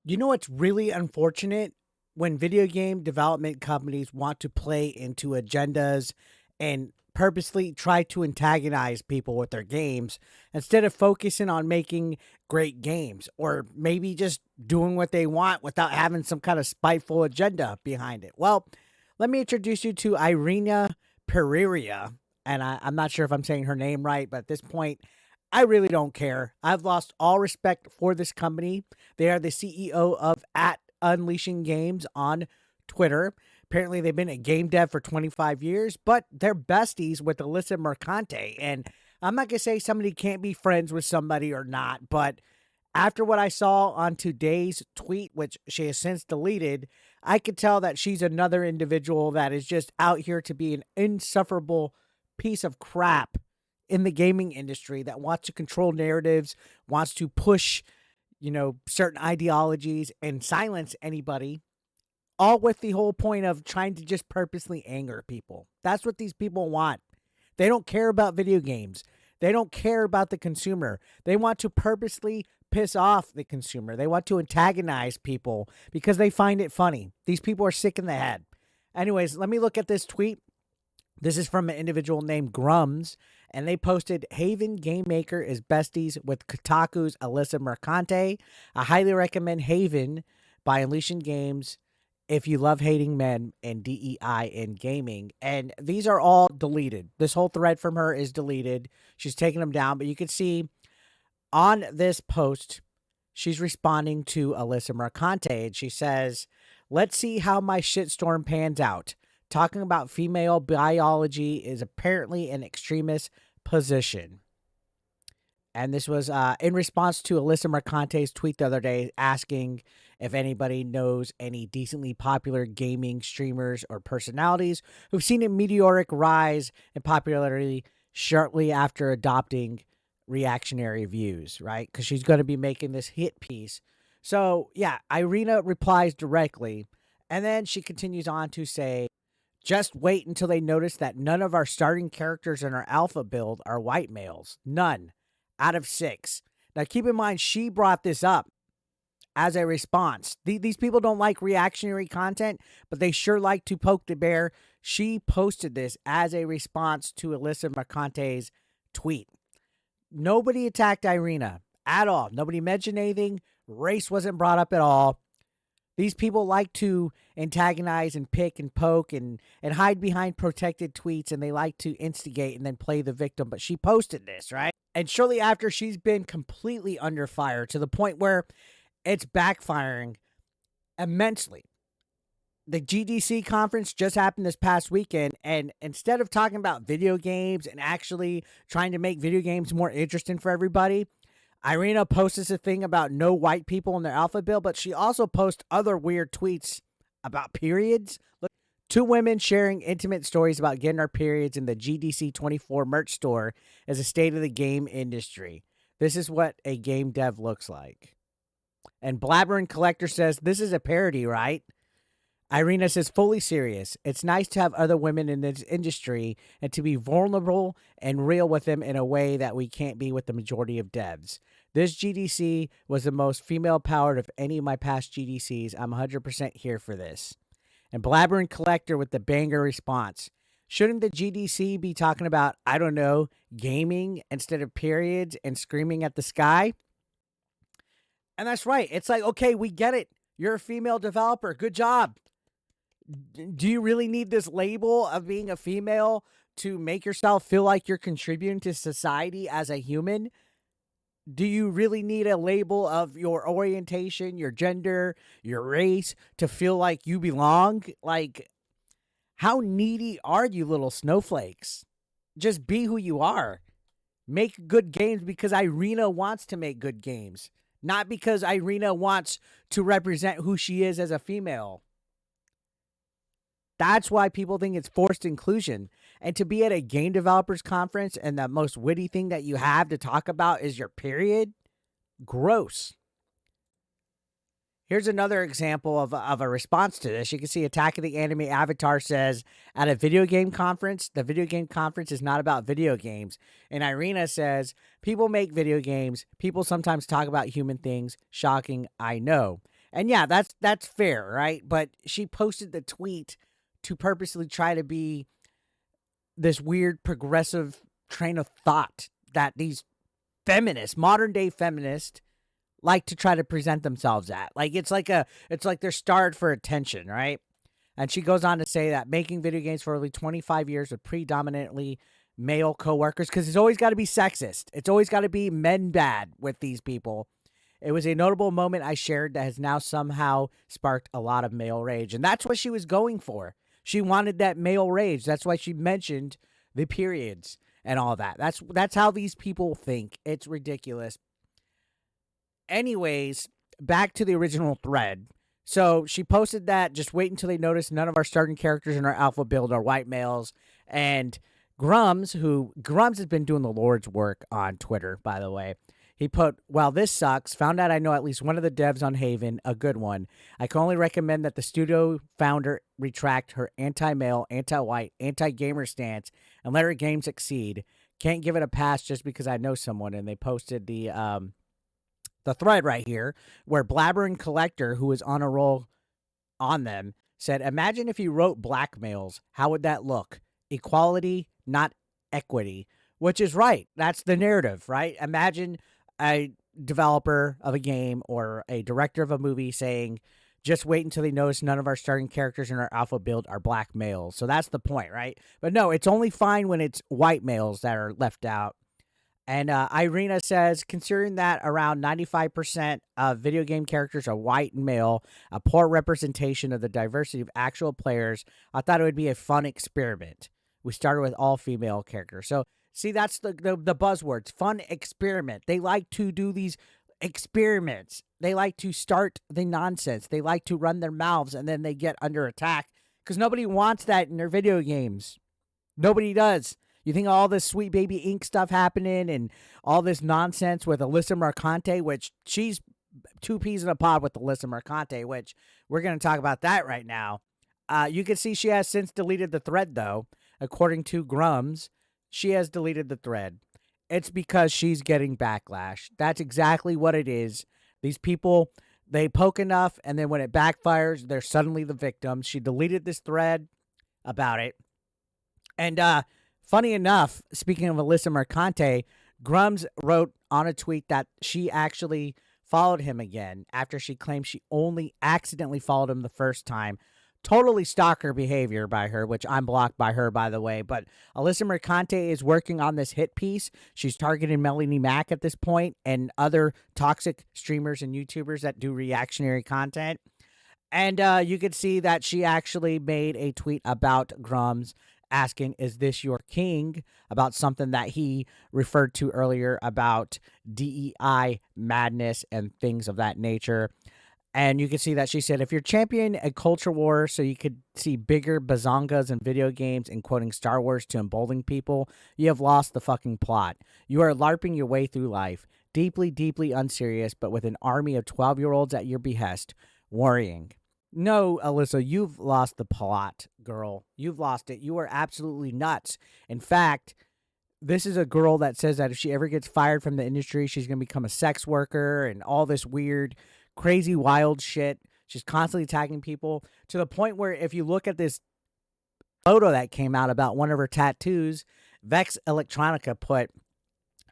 You know what's really unfortunate? When video game development companies want to play into agendas and purposely try to antagonize people with their games instead of focusing on making great games or maybe just doing what they want without having some kind of spiteful agenda behind it. Well, let me introduce you to Irena Pereira. And I'm not sure if I'm saying her name right, but at this point, I really don't care. I've lost all respect for this company. They are the CEO of at Unleashing Games on Twitter. Apparently, they've been a game dev for 25 years, but they're besties with Alyssa Mercante. And I'm not going to say somebody can't be friends with somebody or not, but after what I saw on today's tweet, which she has since deleted, I could tell that she's another individual that is just out here to be an insufferable piece of crap in the gaming industry that wants to control narratives, wants to push, certain ideologies and silence anybody, all with the whole point of trying to just purposely anger people. That's what these people want. They don't care about video games. They don't care about the consumer. They want to purposely piss off the consumer. They want to antagonize people because they find it funny. These people are sick in the head. Anyways, let me look at this tweet. This is from an individual named Grums, and they posted Haven Game Maker is besties with Kotaku's Alyssa Mercante. I highly recommend Haven by Unleashing Games if you love hating men and DEI in gaming. And these are all deleted. This whole thread from her is deleted. She's taking them down, but you can see on this post, she's responding to Alyssa Mercante, and she says, "Let's see how my shitstorm pans out. Talking about female biology is apparently an extremist position." And this was in response to Alyssa Mercante's tweet the other day asking if anybody knows any decently popular gaming streamers or personalities who've seen a meteoric rise in popularity shortly after adopting reactionary views, right? Because she's going to be making this hit piece. So, yeah, Irena replies directly. And then she continues on to say, "Just wait until they notice that none of our starting characters in our alpha build are white males. None out of 6. Now, keep in mind, she brought this up as a response. These people don't like reactionary content, but they sure like to poke the bear. She posted this as a response to Alyssa Mercante's tweet. Nobody attacked Irena at all. Nobody mentioned anything. Race wasn't brought up at all. These people like to antagonize and pick and poke and hide behind protected tweets, and they like to instigate and then play the victim. But she posted this, right? And shortly after, she's been completely under fire to the point where it's backfiring immensely. The GDC conference just happened this past weekend, and instead of talking about video games and actually trying to make video games more interesting for everybody, Irena posts a thing about no white people in their alpha build, but she also posts other weird tweets about periods. Look, 2 women sharing intimate stories about getting our periods in the GDC 24 merch store as a state of the game industry. This is what a game dev looks like. And Blabbering Collector says, "This is a parody, right?" Irena says, "Fully serious. It's nice to have other women in this industry and to be vulnerable and real with them in a way that we can't be with the majority of devs. This GDC was the most female-powered of any of my past GDCs. I'm 100% here for this." And Blabbering Collector with the banger response. "Shouldn't the GDC be talking about, I don't know, gaming instead of periods and screaming at the sky?" And that's right. It's like, okay, we get it. You're a female developer. Good job. Do you really need this label of being a female to make yourself feel like you're contributing to society as a human? Do you really need a label of your orientation, your gender, your race to feel like you belong? Like, how needy are you, little snowflakes? Just be who you are. Make good games because Irena wants to make good games, not because Irena wants to represent who she is as a female. That's why people think it's forced inclusion. And to be at a game developers conference and the most witty thing that you have to talk about is your period, gross. Here's another example of a response to this. You can see Attack of the Anime Avatar says, at a video game conference, the video game conference is not about video games. And Irena says, people make video games. People sometimes talk about human things. Shocking, I know. And yeah, that's fair, right? But she posted the tweet to purposely try to be this weird progressive train of thought that these feminists, modern day feminists, like to try to present themselves at. Like it's like they're starved for attention, right? And she goes on to say that making video games for only 25 years with predominantly male coworkers, because it's always got to be sexist. It's always got to be men bad with these people. It was a notable moment I shared that has now somehow sparked a lot of male rage. And that's what she was going for. She wanted that male rage. That's why she mentioned the periods and all that. That's how these people think. It's ridiculous. Anyways, back to the original thread. So she posted that, just wait until they notice none of our starting characters in our alpha build are white males. And Grums has been doing the Lord's work on Twitter, by the way. He put, well, this sucks. Found out I know at least one of the devs on Haven, a good one. I can only recommend that the studio founder retract her anti-male, anti-white, anti-gamer stance and let her game succeed. Can't give it a pass just because I know someone. And they posted the thread right here where Blabbering Collector, who is on a roll on them, said, imagine if you wrote black males. How would that look? Equality, not equity, which is right. That's the narrative, right? Imagine a developer of a game or a director of a movie saying, just wait until they notice none of our starting characters in our alpha build are black males. So that's the point, right? But no, it's only fine when it's white males that are left out. And Irena says, considering that around 95% of video game characters are white and male, a poor representation of the diversity of actual players, I thought it would be a fun experiment. We started with all female characters. So, see, that's the buzzwords, fun experiment. They like to do these experiments. They like to start the nonsense. They like to run their mouths and then they get under attack because nobody wants that in their video games. Nobody does. You think all this Sweet Baby Inc. stuff happening and all this nonsense with Alyssa Mercante, which she's two peas in a pod with Alyssa Mercante, which we're going to talk about that right now. You can see she has since deleted the thread, though. According to Grums, she has deleted the thread. It's because she's getting backlash. That's exactly what it is. These people, they poke enough, and then when it backfires, they're suddenly the victims. She deleted this thread about it. And, funny enough, speaking of Alyssa Mercante, Grums wrote on a tweet that she actually followed him again after she claimed she only accidentally followed him the first time. Totally stalker behavior by her, which I'm blocked by her, by the way. But Alyssa Mercante is working on this hit piece. She's targeting Melanie Mack at this point and other toxic streamers and YouTubers that do reactionary content. And you could see that she actually made a tweet about Grums asking, is this your king? About something that he referred to earlier about DEI madness and things of that nature. And you can see that she said, if you're championing a culture war so you could see bigger bazongas in video games and quoting Star Wars to embolden people, you have lost the fucking plot. You are LARPing your way through life. Deeply, deeply unserious, but with an army of 12-year-olds at your behest, worrying. No, Alyssa, you've lost the plot, girl. You've lost it. You are absolutely nuts. In fact, this is a girl that says that if she ever gets fired from the industry, she's going to become a sex worker and all this weird, crazy, wild shit. She's constantly tagging people to the point where if you look at this photo that came out about one of her tattoos, Vex Electronica put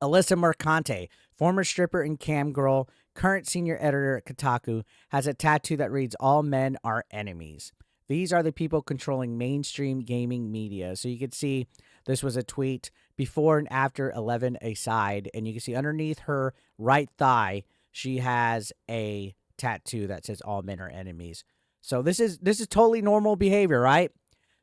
Alyssa Mercante, former stripper and cam girl, current senior editor at Kotaku, has a tattoo that reads, all men are enemies. These are the people controlling mainstream gaming media. So you can see this was a tweet before and after 11 aside. And you can see underneath her right thigh, she has a tattoo that says all men are enemies. So this is totally normal behavior, right?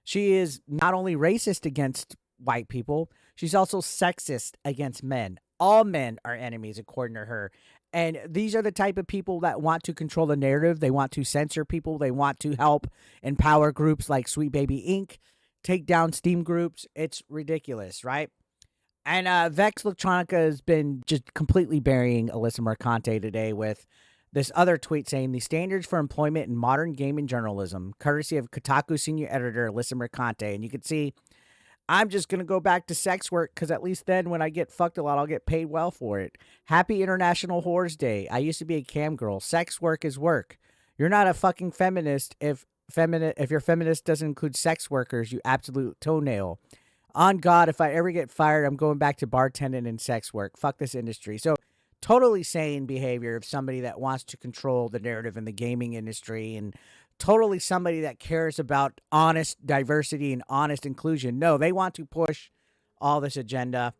She is not only racist against white people, she's also sexist against men. All men are enemies, according to her. And these are the type of people that want to control the narrative. They want to censor people. They want to help empower groups like Sweet Baby Inc., take down Steam groups. It's ridiculous, right? And Vex Electronica has been just completely burying Alyssa Mercante today with this other tweet saying the standards for employment in modern gaming journalism, courtesy of Kotaku senior editor Alyssa Mercante. And you can see, I'm just going to go back to sex work because at least then when I get fucked a lot, I'll get paid well for it. Happy International Whores Day. I used to be a cam girl. Sex work is work. You're not a fucking feminist if your feminist doesn't include sex workers, you absolute toenail. On God, if I ever get fired, I'm going back to bartending and sex work. Fuck this industry. So, totally sane behavior of somebody that wants to control the narrative in the gaming industry, and totally somebody that cares about honest diversity and honest inclusion. No, they want to push all this agenda.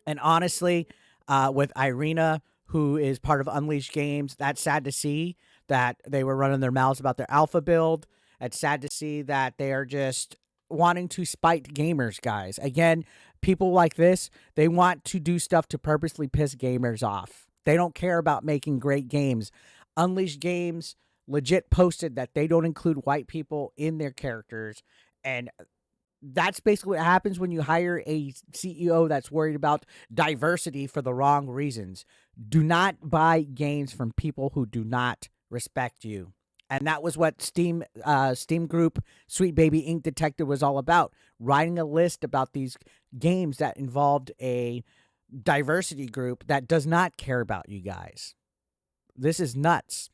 And honestly, with Irena, who is part of Unleashed Games, that's sad to see that they were running their mouths about their alpha build. It's sad to see that they are just wanting to spite gamers, guys. Again, people like this, they want to do stuff to purposely piss gamers off. They don't care about making great games. Unleashed Games legit posted that they don't include white people in their characters, and that's basically what happens when you hire a CEO that's worried about diversity for the wrong reasons. Do not buy games from people who do not respect you. And that was what Steam Group Sweet Baby Ink Detective was all about, writing a list about these games that involved a diversity group that does not care about you guys. This is nuts.